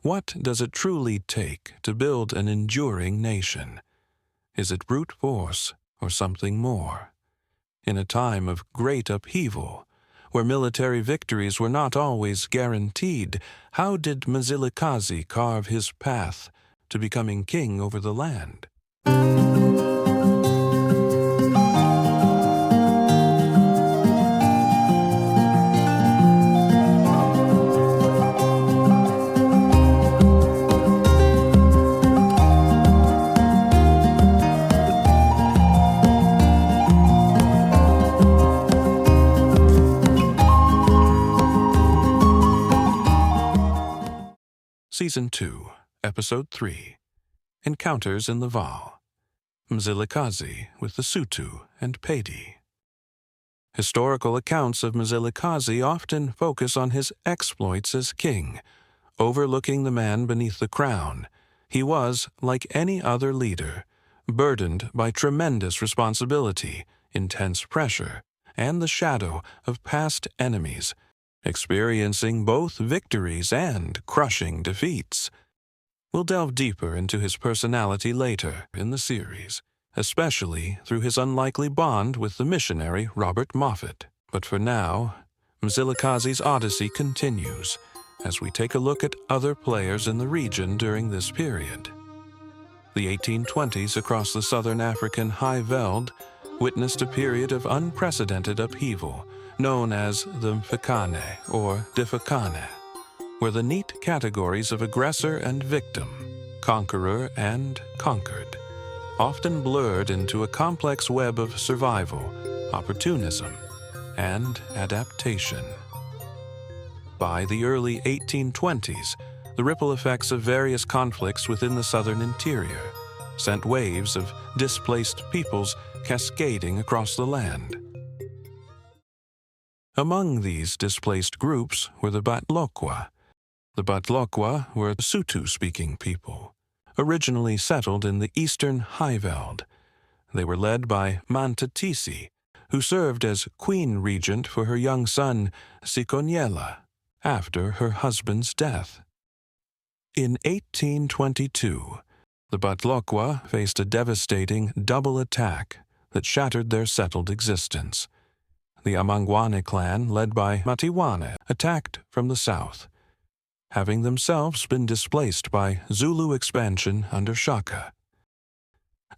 What does it truly take to build an enduring nation? Is it brute force or something more? In a time of great upheaval, where military victories were not always guaranteed, how did Mzilikazi carve his path to becoming king over the land? Season 2, Episode 3, Encounters in the Vaal, Mzilikazi with the Sotho and Pedi. Historical accounts of Mzilikazi often focus on his exploits as king. Overlooking the man beneath the crown, he was, like any other leader, burdened by tremendous responsibility, intense pressure, and the shadow of past enemies, experiencing both victories and crushing defeats. We'll delve deeper into his personality later in the series, especially through his unlikely bond with the missionary Robert Moffat. But for now, Mzilikazi's odyssey continues as we take a look at other players in the region during this period. The 1820s across the southern African High Veld witnessed a period of unprecedented upheaval, known as the Mfecane or Dithakong, where the neat categories of aggressor and victim, conqueror and conquered, often blurred into a complex web of survival, opportunism, and adaptation. By the early 1820s, the ripple effects of various conflicts within the southern interior sent waves of displaced peoples cascading across the land. Among these displaced groups were the Batloqua. The Batloqua were Sotho-speaking people, originally settled in the eastern High Veld. They were led by Mmanthatisi, who served as queen regent for her young son Sikonyela after her husband's death. In 1822, the Batloqua faced a devastating double attack that shattered their settled existence. The amaNdebele clan, led by Matiwane, attacked from the south, having themselves been displaced by Zulu expansion under Shaka.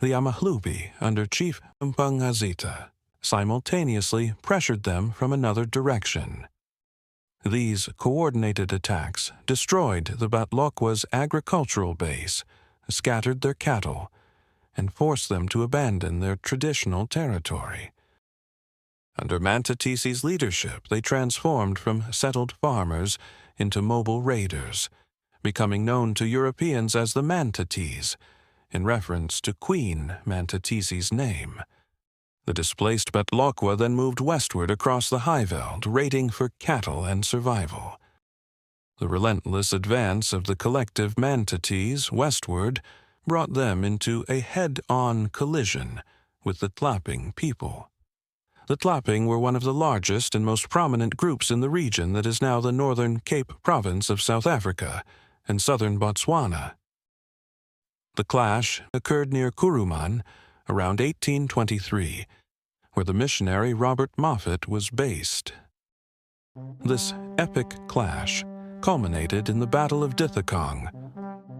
The amaNdebele, under Chief Mmanthatisi, simultaneously pressured them from another direction. These coordinated attacks destroyed the Batloqua's agricultural base, scattered their cattle, and forced them to abandon their traditional territory. Under Mmanthatisi's leadership, they transformed from settled farmers into mobile raiders, becoming known to Europeans as the Mmanthatis, in reference to Queen Mmanthatisi's name. The displaced Batloqua then moved westward across the High Veld, raiding for cattle and survival. The relentless advance of the collective Mmanthatis westward brought them into a head-on collision with the Tlaping people. The Tlaping were one of the largest and most prominent groups in the region that is now the northern Cape Province of South Africa and southern Botswana. The clash occurred near Kuruman around 1823, where the missionary Robert Moffat was based. This epic clash culminated in the Battle of Dithakong.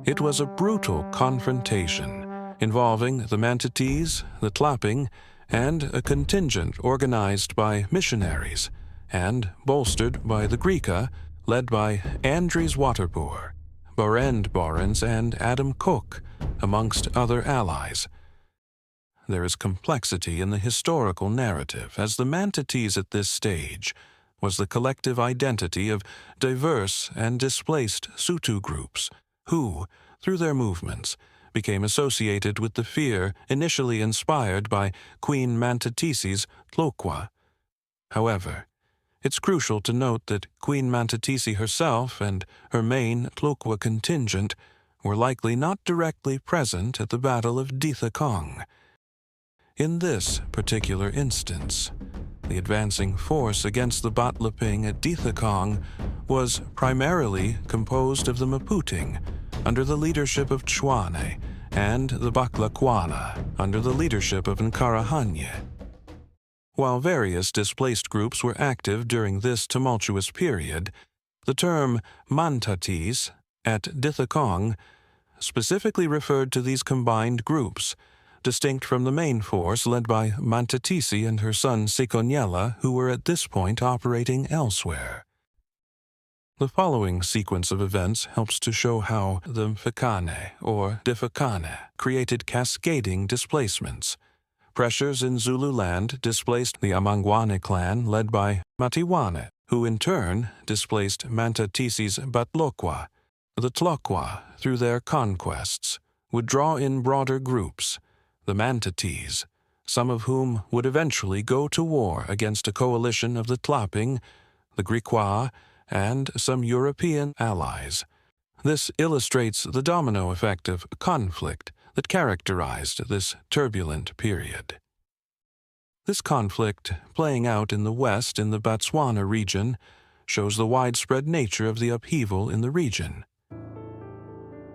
It was a brutal confrontation involving the Mmanthatis, the Tlaping, and a contingent organized by missionaries and bolstered by the Griqua, led by Andries Waterpoort, Barend Barends, and Adam Cook, amongst other allies. There is complexity in the historical narrative, as the Mmanthatis at this stage was the collective identity of diverse and displaced Sotho groups who, through their movements, became associated with the fear initially inspired by Queen Mmanthatisi's Tloqua. However, it's crucial to note that Queen Mmanthatisi herself and her main Tloqua contingent were likely not directly present at the Battle of Dithakong. In this particular instance, the advancing force against the Batloqua at Dithakong was primarily composed of the Maputing under the leadership of Tshwane and the Batloqua under the leadership of Nkarahanye. While various displaced groups were active during this tumultuous period, the term Mmanthatisi at Dithakong specifically referred to these combined groups, distinct from the main force led by Mmanthatisi and her son Sekonyela, who were at this point operating elsewhere. The following sequence of events helps to show how the Mfecane or Dithakane created cascading displacements. Pressures in Zululand displaced the amaNdebele clan led by Matiwane, who in turn displaced Mmanthatisi's Batloqua. The Tloqua, through their conquests, would draw in broader groups, the Mmanthatisi, some of whom would eventually go to war against a coalition of the Tlaping, the Griqua, and some European allies. This illustrates the domino effect of conflict that characterized this turbulent period. This conflict, playing out in the west in the Botswana region, shows the widespread nature of the upheaval in the region.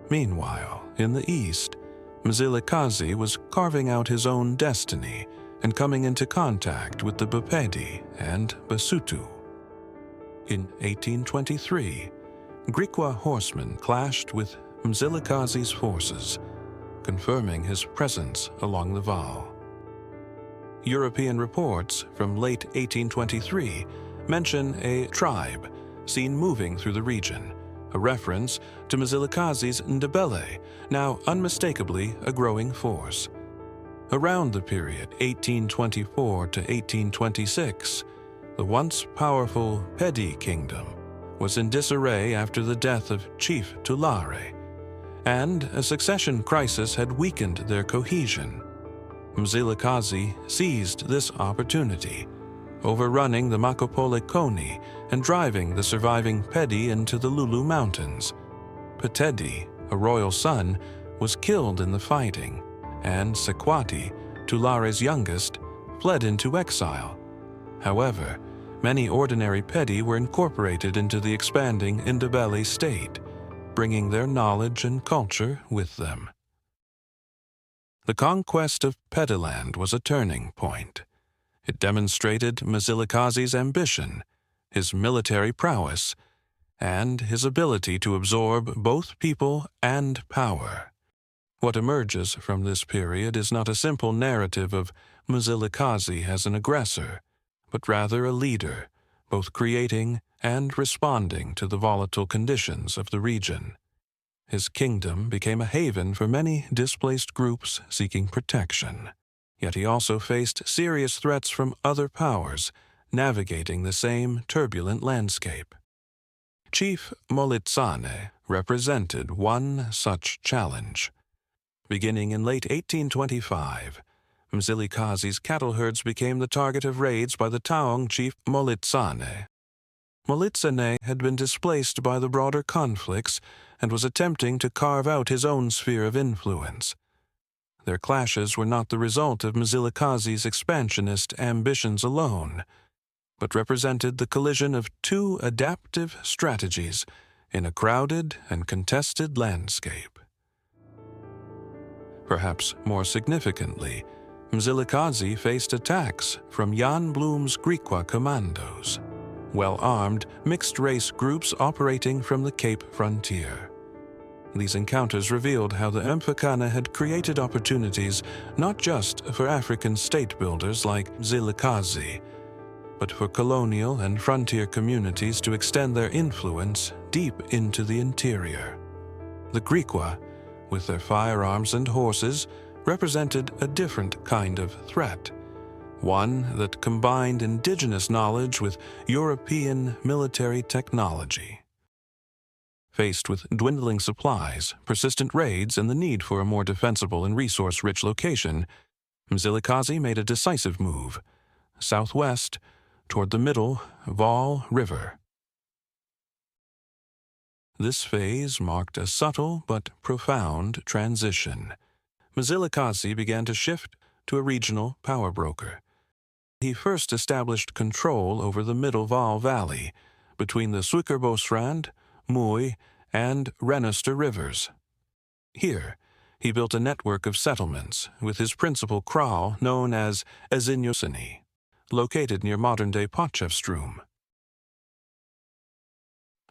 Meanwhile, in the east, Mzilikazi was carving out his own destiny and coming into contact with the Bapedi and Basotho. In 1823, Griqua horsemen clashed with Mzilikazi's forces, confirming his presence along the Vaal. European reports from late 1823 mention a tribe seen moving through the region, a reference to Mzilikazi's Ndebele, now unmistakably a growing force. Around the period 1824 to 1826, the once powerful Pedi kingdom was in disarray after the death of Chief Tulare, and a succession crisis had weakened their cohesion. Mzilikazi seized this opportunity, overrunning the Makopole and driving the surviving Pedi into the Lulu Mountains. Petedi, a royal son, was killed in the fighting, and Sekwati, Tulare's youngest, fled into exile. However, many ordinary Pedi were incorporated into the expanding Ndebele state, bringing their knowledge and culture with them. The conquest of Pediland was a turning point. It demonstrated Mzilikazi's ambition, his military prowess, and his ability to absorb both people and power. What emerges from this period is not a simple narrative of Mzilikazi as an aggressor, but rather a leader, both creating and responding to the volatile conditions of the region. His kingdom became a haven for many displaced groups seeking protection. Yet he also faced serious threats from other powers, navigating the same turbulent landscape. Chief Mmanthatisi represented one such challenge. Beginning in late 1825, Mzilikazi's cattle herds became the target of raids by the Taung chief Mmanthatisi. Mmanthatisi had been displaced by the broader conflicts and was attempting to carve out his own sphere of influence. Their clashes were not the result of Mzilikazi's expansionist ambitions alone, but represented the collision of two adaptive strategies in a crowded and contested landscape. Perhaps more significantly, Mzilikazi faced attacks from Jan Bloem's Griqua commandos, well-armed, mixed-race groups operating from the Cape frontier. These encounters revealed how the Mfecane had created opportunities not just for African state builders like Mzilikazi, but for colonial and frontier communities to extend their influence deep into the interior. The Griqua, with their firearms and horses, represented a different kind of threat, one that combined indigenous knowledge with European military technology. Faced with dwindling supplies, persistent raids, and the need for a more defensible and resource-rich location, Mzilikazi made a decisive move, southwest, toward the middle Vaal River. This phase marked a subtle but profound transition. Mzilikazi began to shift to a regional power broker. He first established control over the Middle Vaal Valley, between the Suikerbosrand, Mooi, and Renister rivers. Here, he built a network of settlements, with his principal kraal known as Ezinyosini, located near modern-day Potchefstroom.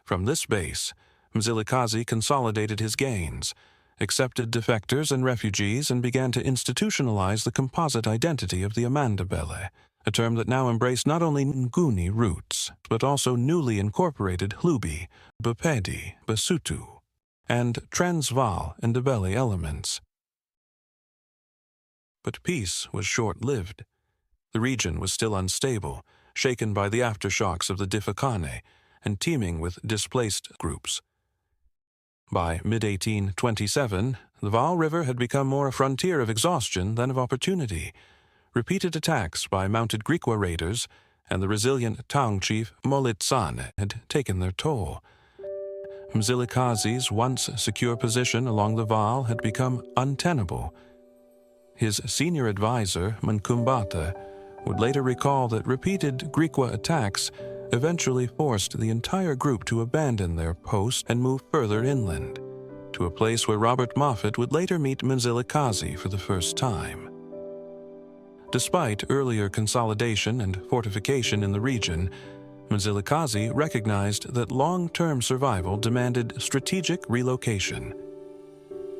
From this base, Mzilikazi consolidated his gains, accepted defectors and refugees, and began to institutionalize the composite identity of the amaNdebele, a term that now embraced not only Nguni roots, but also newly incorporated Hlubi, Bapedi, Basotho, and Transvaal and Ndebele elements. But peace was short-lived. The region was still unstable, shaken by the aftershocks of the Dithakong, and teeming with displaced groups. By mid-1827, the Vaal River had become more a frontier of exhaustion than of opportunity. Repeated attacks by mounted Griqua raiders and the resilient town chief Molitsane had taken their toll. Mzilikazi's once secure position along the Vaal had become untenable. His senior advisor, Mnkumbata, would later recall that repeated Griqua attacks eventually forced the entire group to abandon their post and move further inland, to a place where Robert Moffat would later meet Mzilikazi for the first time. Despite earlier consolidation and fortification in the region, Mzilikazi recognized that long-term survival demanded strategic relocation.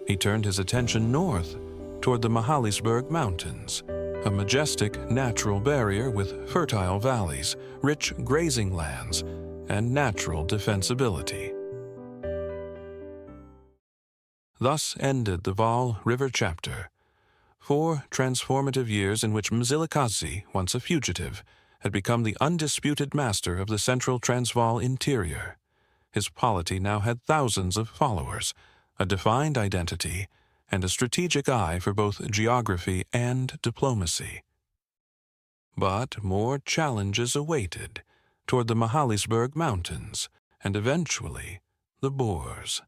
He turned his attention north, toward the Mahalisburg Mountains, a majestic natural barrier with fertile valleys, rich grazing lands, and natural defensibility. Thus ended the Vaal River chapter. 4 transformative years in which Mzilikazi, once a fugitive, had become the undisputed master of the central Transvaal interior. His polity now had thousands of followers, a defined identity, and a strategic eye for both geography and diplomacy. But more challenges awaited toward the Mahalisburg Mountains and eventually the Boers.